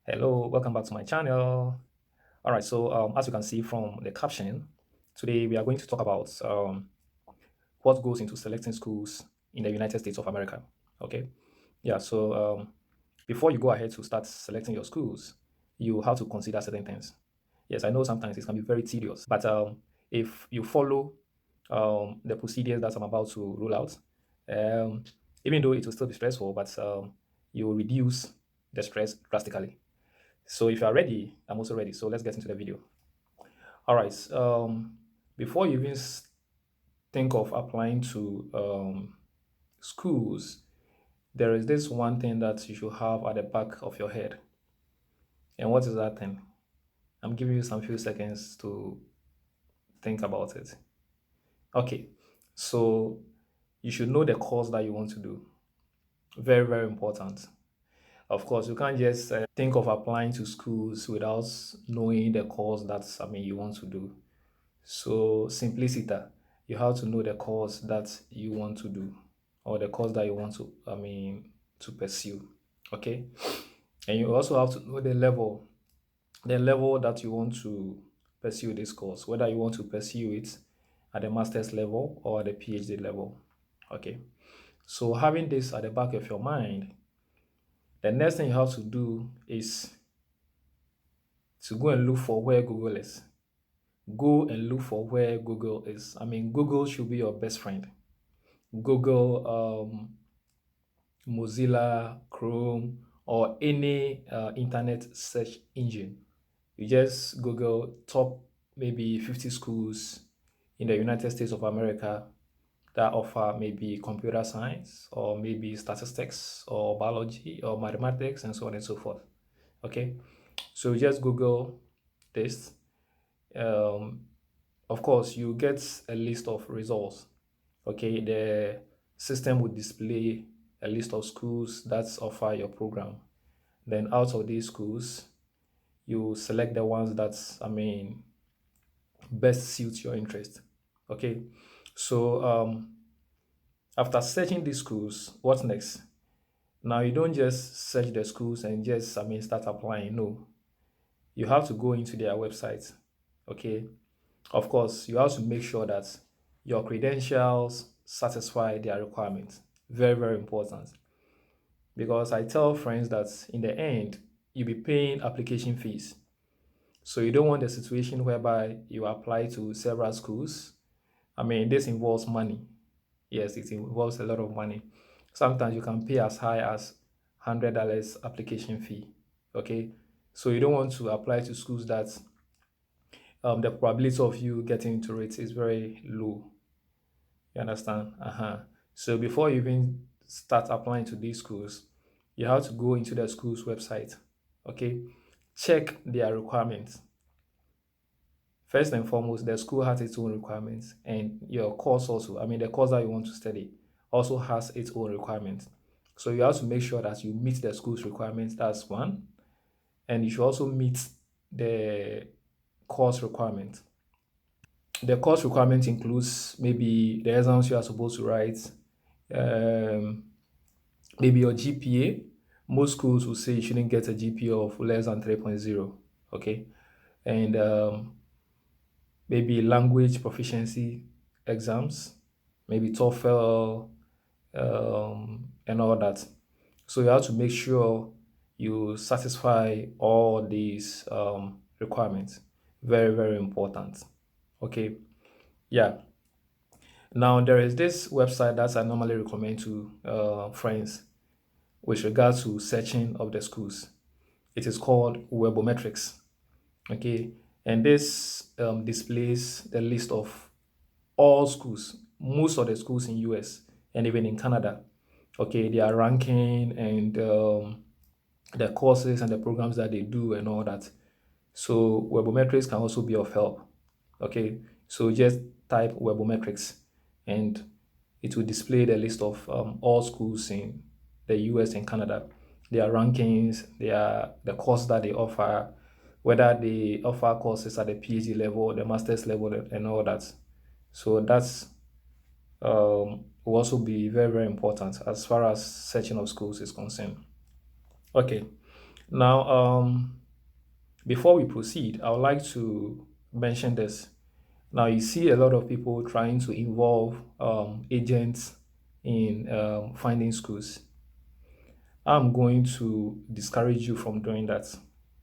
Hello, welcome back to my channel. All right, so as you can see from the caption, today we are going to talk about what goes into selecting schools in the United States of America. Okay, yeah, so before you go ahead to start selecting your schools, you have to consider certain things. Yes, I know sometimes it can be very tedious, but if you follow the procedures that I'm about to roll out, um, even though it will still be stressful, but you will reduce the stress drastically. So if you are ready, I'm also ready. So let's get into the video. All right. Before you even think of applying to schools, there is this one thing that you should have at the back of your head. And what is that thing? I'm giving you some few seconds to think about it. Okay. So you should know the course that you want to do. Very, very important. Of course, you can't just think of applying to schools without knowing the course that you want to do. So simpliciter, you have to know the course that you want to do or the course that you want to to pursue. Okay. And you also have to know the level that you want to pursue this course, whether you want to pursue it at the master's level or at the PhD level. Okay. So having this at the back of your mind, the next thing you have to do is to go and look for where Google is. Go and look for where Google is. Google should be your best friend. Google, Mozilla, Chrome, or any internet search engine. You just Google top maybe 50 schools in the United States of America that offer maybe computer science or maybe statistics or biology or mathematics and so on and so forth. Okay, so just Google this. Um, of course, you get a list of results. Okay, the system would display a list of schools that offer your program. Then out of these schools, you select the ones that best suit your interest. Okay, so after searching these schools, what's next? Now you don't just search the schools and just start applying. No, you have to go into their website. Okay, of course, you have to make sure that your credentials satisfy their requirements. Very, very important. Because I tell friends that in the end, you'll be paying application fees. So you don't want a situation whereby you apply to several schools. This involves money. Yes, it involves a lot of money. Sometimes you can pay as high as $100 application fee. Okay. So you don't want to apply to schools that the probability of you getting into it is very low. You understand? So before you even start applying to these schools, you have to go into the school's website. Okay, check their requirements. First and foremost, the school has its own requirements, and your course also. The course that you want to study also has its own requirements. So you have to make sure that you meet the school's requirements. That's one, and you should also meet the course requirements. The course requirement includes maybe the exams you are supposed to write, um, maybe your GPA. Most schools will say you shouldn't get a GPA of less than 3.0. Okay. And maybe language proficiency exams, maybe TOEFL, and all that. So you have to make sure you satisfy all these requirements. Very, very important. Okay. Yeah. Now, there is this website that I normally recommend to friends with regards to searching of the schools. It is called Webometrics. Okay, and this displays the list of all schools, most of the schools in US and even in Canada. Okay, their ranking and the courses and the programs that they do and all that. So Webometrics can also be of help. Okay, so just type Webometrics and it will display the list of all schools in the US and Canada, their rankings, the course that they offer, whether they offer courses at the PhD level, the master's level, and all that. So that's will also be very, very important as far as searching of schools is concerned. Okay. Now, before we proceed, I would like to mention this. Now, you see a lot of people trying to involve agents in finding schools. I'm going to discourage you from doing that.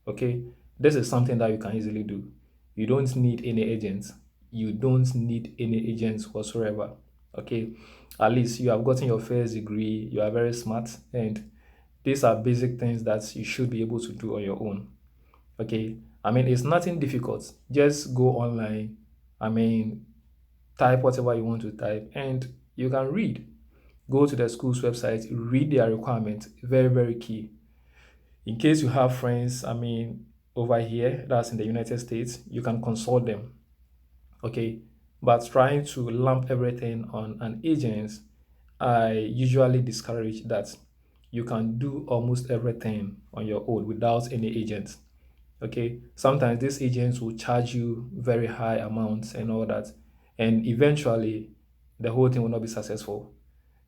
Okay, this is something that you can easily do. You don't need any agents. You don't need any agents whatsoever. Okay, at least you have gotten your first degree. You are very smart, and these are basic things that you should be able to do on your own. Okay, I mean, it's nothing difficult. Just go online. I mean, type whatever you want to type, and you can read. Go to the school's website, read their requirements. Very, very key. In case you have friends, I mean, over here, that's in the United States, you can consult them. Okay. But trying to lump everything on an agent, I usually discourage that. You can do almost everything on your own without any agent. Okay. Sometimes these agents will charge you very high amounts and all that. And eventually, the whole thing will not be successful,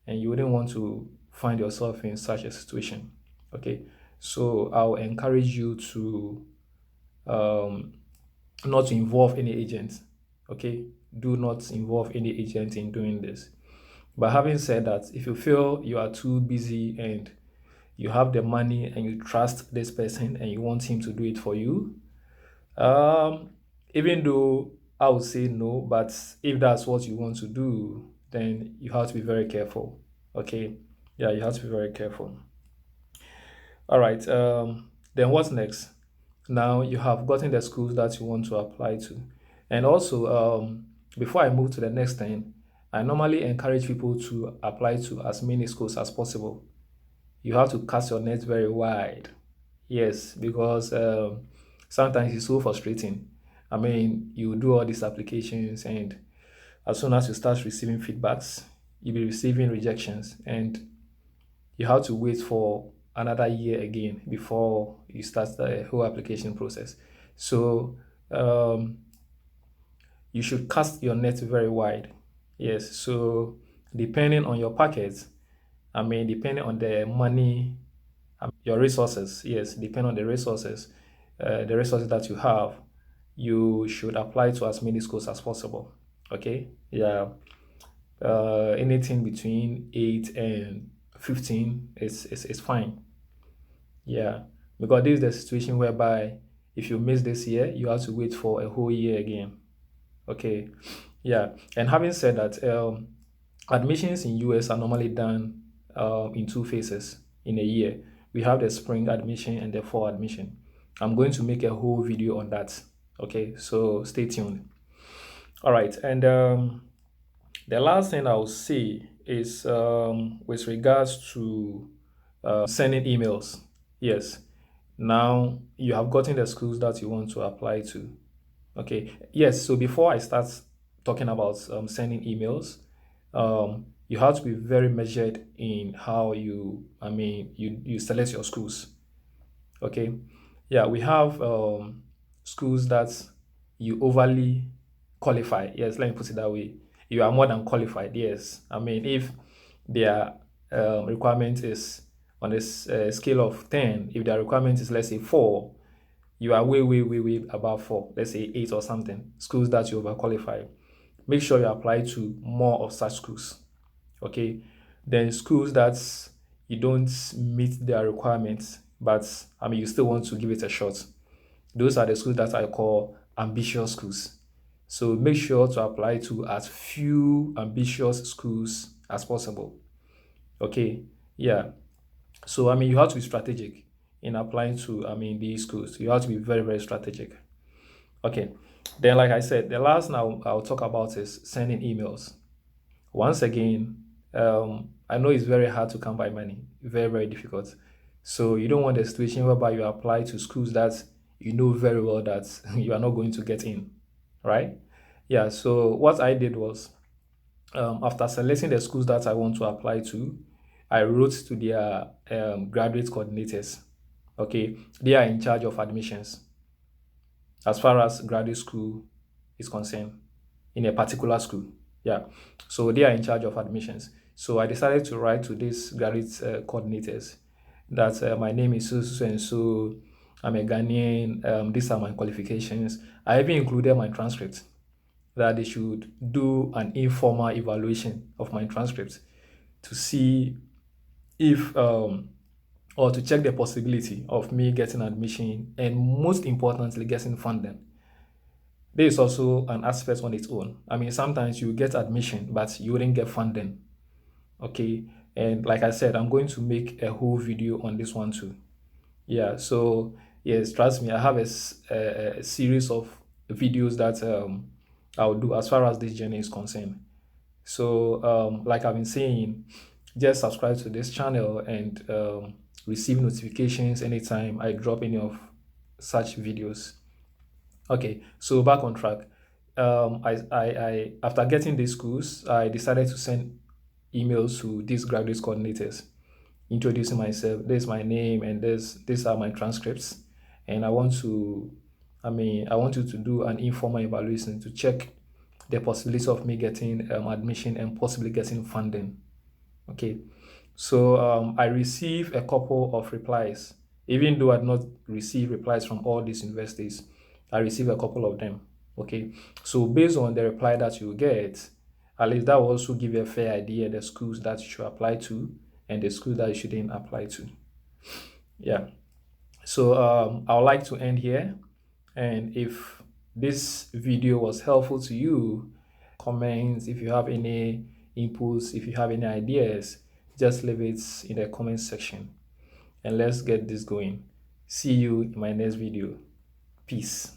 and you wouldn't want to find yourself in such a situation. Okay, so I'll encourage you to um, not to involve any agent. Okay, do not involve any agent in doing this. But having said that, if you feel you are too busy and you have the money and you trust this person and you want him to do it for you, um, even though I would say no, but if that's what you want to do, then you have to be very careful. Okay. Yeah, you have to be very careful. All right. Then what's next? Now you have gotten the schools that you want to apply to. And also, before I move to the next thing, I normally encourage people to apply to as many schools as possible. You have to cast your net very wide. Yes, because sometimes it's so frustrating. I mean, you do all these applications, and as soon as you start receiving feedbacks, you'll be receiving rejections, and you have to wait for another year again before you start the whole application process. So um, you should cast your net very wide. Yes. So depending on your packets, I mean, depending on the money, your resources, yes, depending on the resources that you have, you should apply to as many schools as possible. Okay. Yeah. Anything between 8 and 15 is fine. Yeah, because this is the situation whereby if you miss this year, you have to wait for a whole year again. Okay, yeah. And having said that, admissions in US are normally done in two phases in a year. We have the spring admission and the fall admission. I'm going to make a whole video on that. Okay, so stay tuned. All right, and the last thing I'll say is with regards to sending emails. Yes. Now you have gotten the schools that you want to apply to. Okay. Yes. So before I start talking about sending emails, you have to be very measured in how you select your schools. Okay. Yeah, we have schools that you overly qualify. Yes, let me put it that way. You are more than qualified. Yes. I mean, if their requirement is on a scale of 10, if their requirement is, let's say, 4, you are way, way, way, way above 4, let's say 8 or something, schools that you overqualify. Make sure you apply to more of such schools. Okay. Then schools that you don't meet their requirements, but I mean, you still want to give it a shot. Those are the schools that I call ambitious schools. So make sure to apply to as few ambitious schools as possible. Okay. Yeah. So I mean, you have to be strategic in applying to these schools. You have to be very, very strategic. Okay. Then, like I said, the last now I'll talk about is sending emails. Once again, I know it's very hard to come by money, very, very difficult. So you don't want a situation whereby you apply to schools that you know very well that you are not going to get in, right? Yeah. So what I did was, after selecting the schools that I want to apply to, I wrote to their graduate coordinators. Okay, they are in charge of admissions as far as graduate school is concerned in a particular school. Yeah, so they are in charge of admissions. So I decided to write to these graduate coordinators, that my name is so so and so. I'm a Ghanaian. These are my qualifications. I even included my transcript that they should do an informal evaluation of my transcript to see if or to check the possibility of me getting admission and most importantly getting funding. There is also an aspect on its own. I mean, sometimes you get admission, but you wouldn't get funding. Okay. And like I said, I'm going to make a whole video on this one too. Yeah. So, yes, trust me, I have a series of videos that I'll do as far as this journey is concerned. So, like I've been saying, just subscribe to this channel and receive notifications anytime I drop any of such videos. Okay, so back on track. After getting these schools, I decided to send emails to these graduate coordinators, introducing myself. This is my name, and these are my transcripts. And I want you to do an informal evaluation to check the possibility of me getting admission and possibly getting funding. Okay, so I received a couple of replies, even though I had not received replies from all these universities. I received a couple of them. Okay, so based on the reply that you get, at least that will also give you a fair idea the schools that you should apply to and the schools that you shouldn't apply to. Yeah. So I would like to end here. And if this video was helpful to you, comments, if you have any inputs, if you have any ideas, just leave it in the comment section and let's get this going. See you in my next video. Peace.